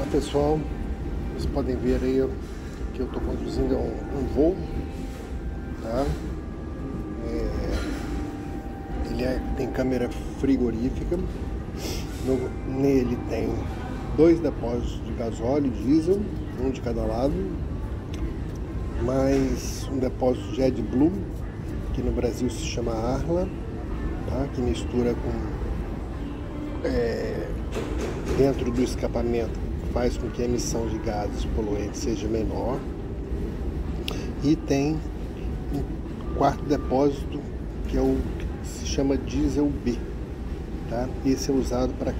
Olá pessoal, vocês podem ver aí que eu estou conduzindo um Volvo, tá? Ele tem câmera frigorífica, nele tem 2 depósitos de gasóleo e diesel, um de cada lado, mais um depósito de AdBlue, que no Brasil se chama Arla, tá? Que mistura com dentro do escapamento, faz com que a emissão de gases poluentes seja menor. E tem um quarto depósito que é o que se chama diesel B, tá? Esse é usado para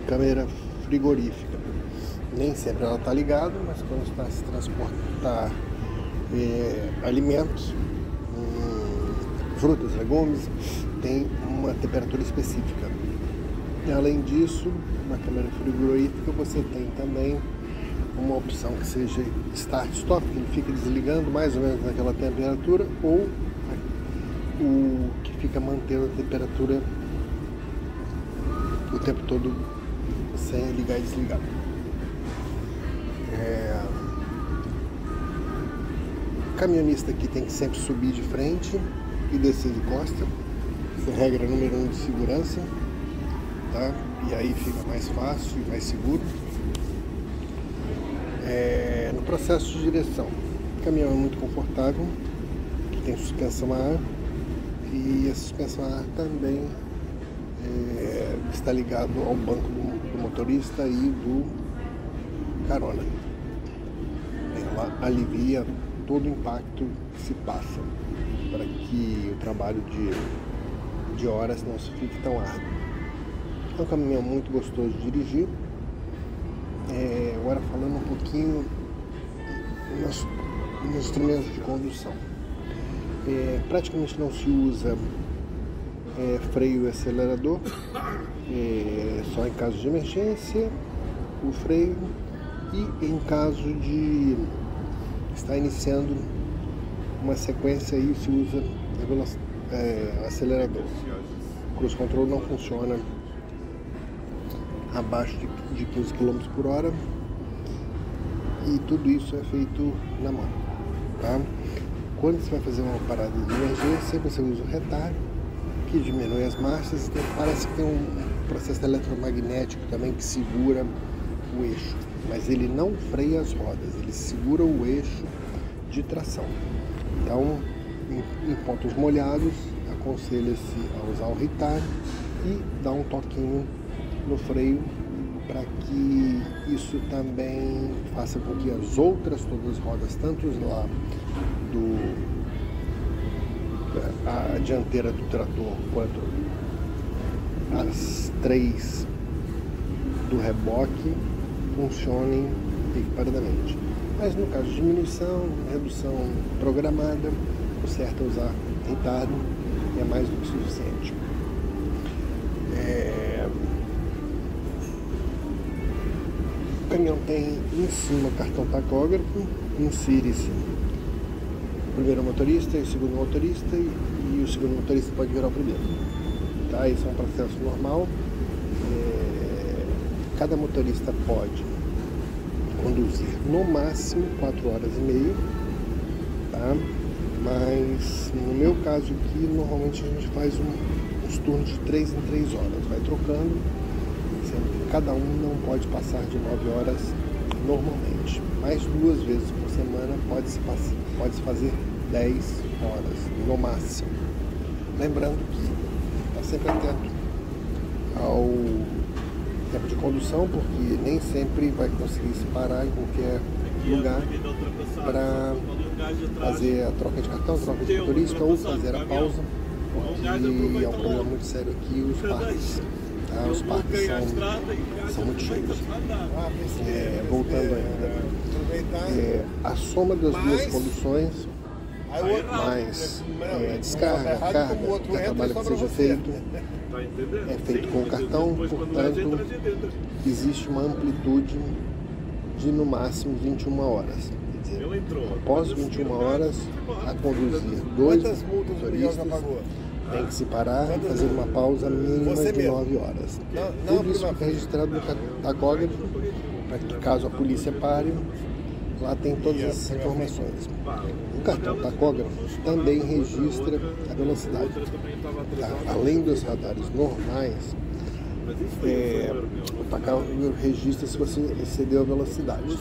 câmera frigorífica. Nem sempre ela está ligada, mas quando está se transportar alimentos, frutas, legumes, tem uma temperatura específica. Além disso, na câmera frigorífica você tem também uma opção que seja start-stop, que ele fica desligando mais ou menos naquela temperatura, ou o que fica mantendo a temperatura o tempo todo sem ligar e desligar. O caminhonista aqui tem que sempre subir de frente e descer de costa. Essa é a regra número 1 de segurança. Tá? E aí fica mais fácil e mais seguro. No processo de direção, o caminhão é muito confortável, tem suspensão a ar, e a suspensão a ar também está ligado ao banco do motorista e do carona. Ela alivia todo o impacto que se passa, para que o trabalho de horas não se fique tão árduo. É um caminhão muito gostoso de dirigir. Agora falando um pouquinho nos instrumentos de condução. Praticamente não se usa freio e acelerador, só em caso de emergência, o freio, e em caso de estar iniciando uma sequência aí se usa acelerador. O cruise control não funciona abaixo de 15 km por hora, e tudo isso é feito na mão, tá? Quando você vai fazer uma parada de emergência, você usa o retardo, que diminui as marchas, e parece que tem um processo eletromagnético também que segura o eixo, mas ele não freia as rodas, ele segura o eixo de tração. Então, em pontos molhados, aconselha-se a usar o retardo e dar um toquinho no freio, para que isso também faça com que as outras todas as rodas, tanto lá a dianteira do trator quanto as 3 do reboque, funcionem equiparadamente. Mas no caso de diminuição, redução programada, o certo é usar retardo, e é mais do que suficiente. O caminhão tem em cima cartão tacógrafo, insere-se o primeiro motorista e o segundo motorista, e o segundo motorista pode virar o primeiro. Tá? Isso é um processo normal. Cada motorista pode conduzir no máximo 4 horas e meia, tá? Mas no meu caso aqui, normalmente a gente faz uns turnos de 3 em 3 horas, vai trocando. Cada um não pode passar de 9 horas normalmente. Mais 2 vezes por semana pode-se fazer 10 horas no máximo. Lembrando que está sempre atento ao tempo de condução, porque nem sempre vai conseguir se parar em qualquer lugar para fazer a troca de cartão, troca de motorista, ou fazer a pausa, porque é um problema muito sério aqui, os parques. Os parques são muito cheios. Voltando ainda, a soma das duas conduções, mais descarga, carga, o trabalho que seja feito, é feito com o cartão, portanto, existe uma amplitude de no máximo 21 horas. Quer dizer, após 21 horas, a conduzir 2 motoristas, tem que se parar e fazer uma pausa mínima de 9 horas. Tudo isso fica registrado no tacógrafo, para que caso a polícia pare, lá tem todas essas informações. O cartão tacógrafo também registra a velocidade. Além dos radares normais, o tacógrafo registra se você excedeu a velocidade.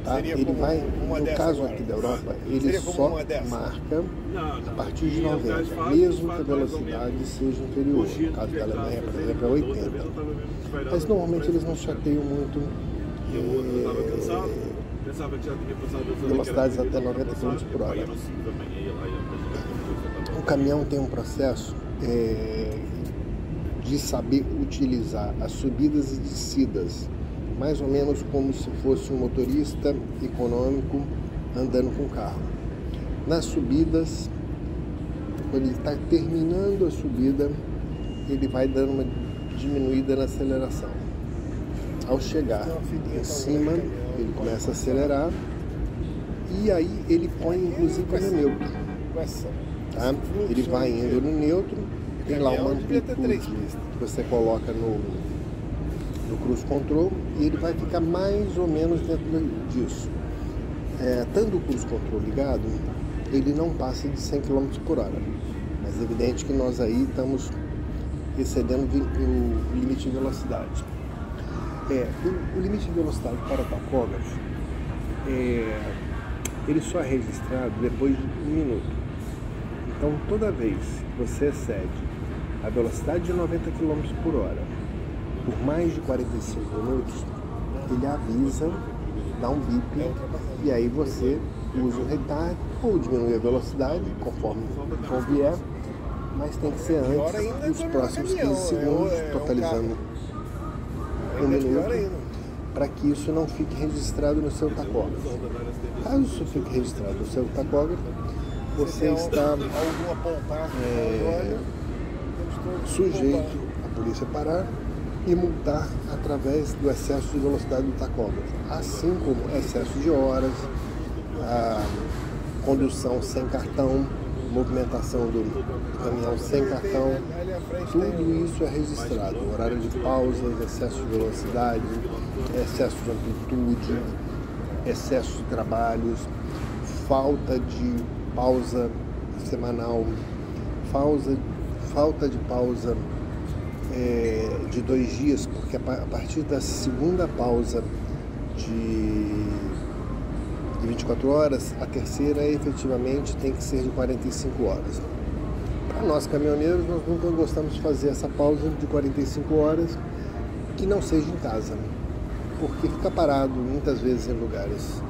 Tá? Ele vai, no caso aqui da Europa, ele só marca a partir de 90, mesmo que a velocidade seja inferior. No caso da Alemanha, por exemplo, é 80. Mas normalmente eles não chateiam muito velocidades até 90 km por hora. O caminhão tem um processo de saber utilizar as subidas e descidas, mais ou menos como se fosse um motorista econômico andando com carro. Nas subidas, quando ele está terminando a subida, ele vai dando uma diminuída na aceleração. Ao chegar em cima, ele começa a acelerar e aí ele põe inclusive no neutro. Tá? Ele vai indo no neutro, tem lá uma amplitude que você coloca no cruise control e ele vai ficar mais ou menos dentro disso. Estando o cruise control ligado, ele não passa de 100 km por hora, mas é evidente que nós aí estamos excedendo o limite de velocidade. O limite de velocidade para tacógrafo, ele só é registrado depois de 1 minuto. Então, toda vez que você excede a velocidade de 90 km por hora por mais de 45 minutos, ele avisa, dá um bip, e aí você usa o retard ou diminui a velocidade, conforme convier, mas tem que ser antes dos próximos 15 segundos, totalizando 1 minuto, para que isso não fique registrado no seu tacógrafo. Caso isso fique registrado no seu tacógrafo, você está sujeito à polícia parar e multar através do excesso de velocidade do tacógrafo, assim como excesso de horas, a condução sem cartão, movimentação do caminhão sem cartão, tudo isso é registrado. Horário de pausas, excesso de velocidade, excesso de amplitude, excesso de trabalhos, falta de pausa semanal, falta de pausa de 2 dias, porque a partir da segunda pausa de 24 horas, a terceira efetivamente tem que ser de 45 horas. Para nós caminhoneiros, nós nunca gostamos de fazer essa pausa de 45 horas que não seja em casa, porque fica parado muitas vezes em lugares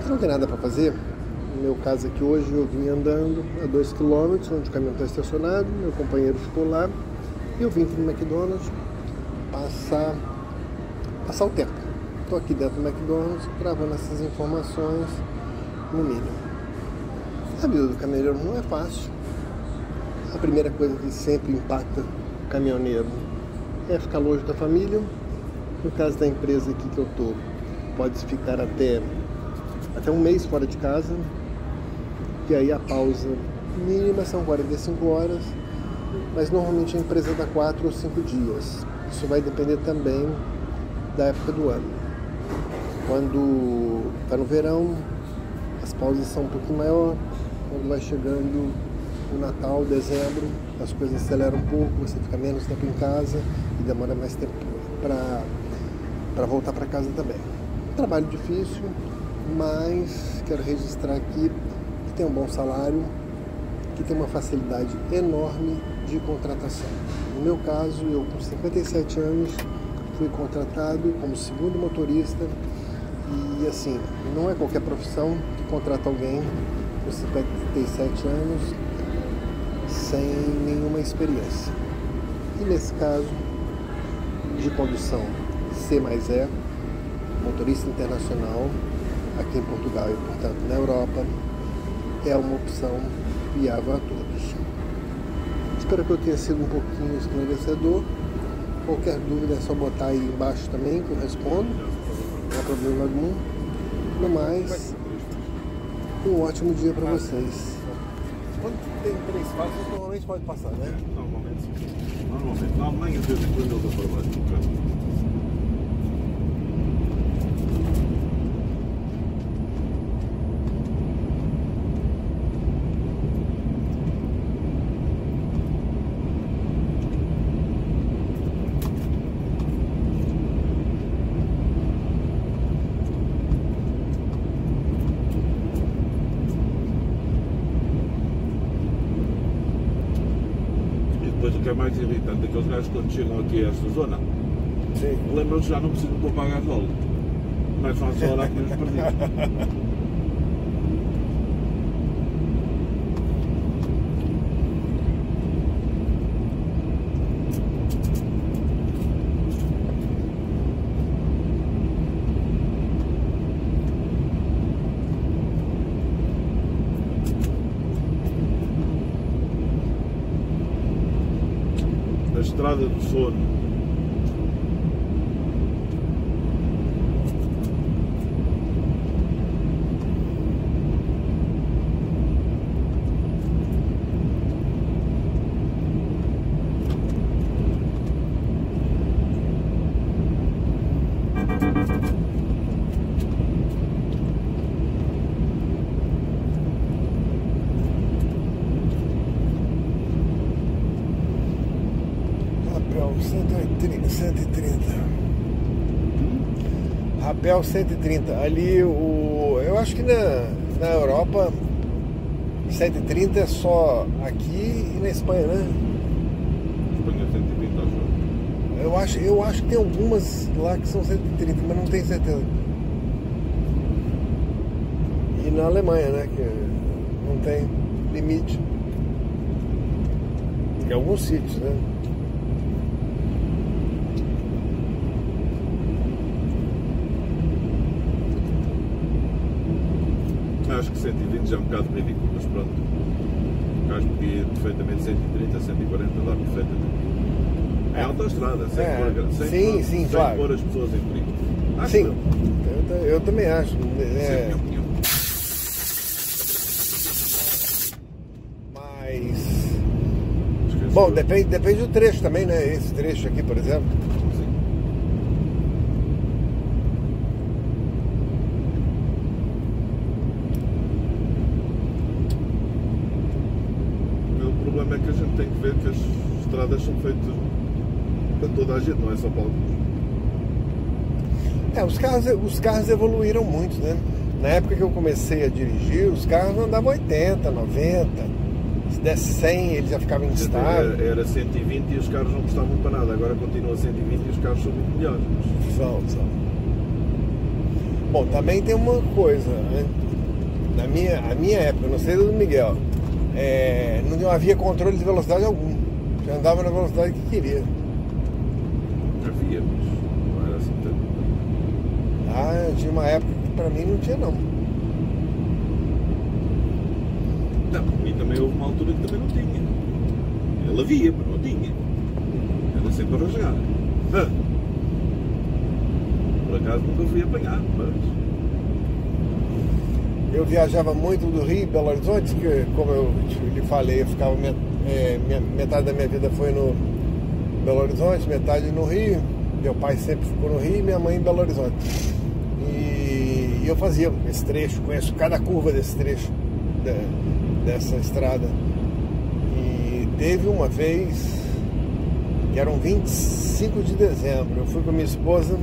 que não tem nada para fazer. No meu caso aqui hoje, eu vim andando a 2 km, onde o caminhão está estacionado, meu companheiro ficou lá, e eu vim para o McDonald's passar o tempo. Estou aqui dentro do McDonald's, gravando essas informações no mínimo. A vida do caminhoneiro não é fácil. A primeira coisa que sempre impacta o caminhoneiro é ficar longe da família. No caso da empresa aqui que eu estou, pode ficar até 1 mês fora de casa. E aí a pausa mínima são 45 horas, mas normalmente a empresa dá 4 ou 5 dias. Isso vai depender também da época do ano. Quando está no verão, as pausas são um pouquinho maior. Quando vai chegando o Natal, dezembro, as coisas aceleram um pouco, você fica menos tempo em casa e demora mais tempo para voltar para casa também. Trabalho difícil, mas quero registrar aqui que tem um bom salário, que tem uma facilidade enorme de contratação. No meu caso, eu com 57 anos fui contratado como segundo motorista e assim, não é qualquer profissão que contrata alguém com 57 anos sem nenhuma experiência. E nesse caso de condução C+E, motorista internacional, aqui em Portugal e portanto na Europa, é uma opção viável a todos. Espero que eu tenha sido um pouquinho esclarecedor. Qualquer dúvida é só botar aí embaixo também que eu respondo, não há problema algum. No mais, um ótimo dia para vocês. Quando tem 3 fases, normalmente pode passar, né? Normalmente. Na Alemanha, de vez em quando, eles aproveitam. é mais irritante, aqueles gajos quando chegam aqui a esta zona, lembram-se já não precisam de pagar gasóleo. Começam a acelerar com os partidos. Estrada do Sono. Rapel 130. Ali eu acho que na Europa 130 é só aqui e na Espanha, né? Espanha 130, acho. Eu acho que tem algumas lá que são 130, mas não tenho certeza. E na Alemanha, né? Que não tem limite. Em alguns sítios, né? Acho que 120 já é um bocado ridículo, mas pronto. Acho que podia perfeitamente 130, 140 dá perfeitamente. É autoestrada, sem claro. pôr as pessoas em perigo. Acho sim, eu também acho. Mas. Bom, depende do trecho também, né? Esse trecho aqui, por exemplo. O problema é que a gente tem que ver que as estradas são feitas para toda a gente, não é só para alguns. Os carros evoluíram muito, né? Na época que eu comecei a dirigir, os carros andavam 80, 90. Se desse 100, ele já ficava instável. Era 120 e os carros não custavam para nada. Agora continua 120 e os carros são muito melhores. São. Bom, também tem uma coisa, né? A minha época, não sei do Miguel, não havia controle de velocidade algum. Você andava na velocidade que queria. Havia, mas não era assim tanto. Tinha uma época que para mim não tinha, não. Não, e também houve uma altura que também não tinha. Ele havia, mas não tinha. Era sempre a rasgar. Por acaso nunca fui apanhado, mas... Eu viajava muito do Rio, Belo Horizonte, que, como eu lhe falei, eu ficava metade da minha vida foi no Belo Horizonte, metade no Rio. Meu pai sempre ficou no Rio e minha mãe em Belo Horizonte. E eu fazia esse trecho, conheço cada curva desse trecho, dessa estrada. E teve uma vez, que era um 25 de dezembro, eu fui com a minha esposa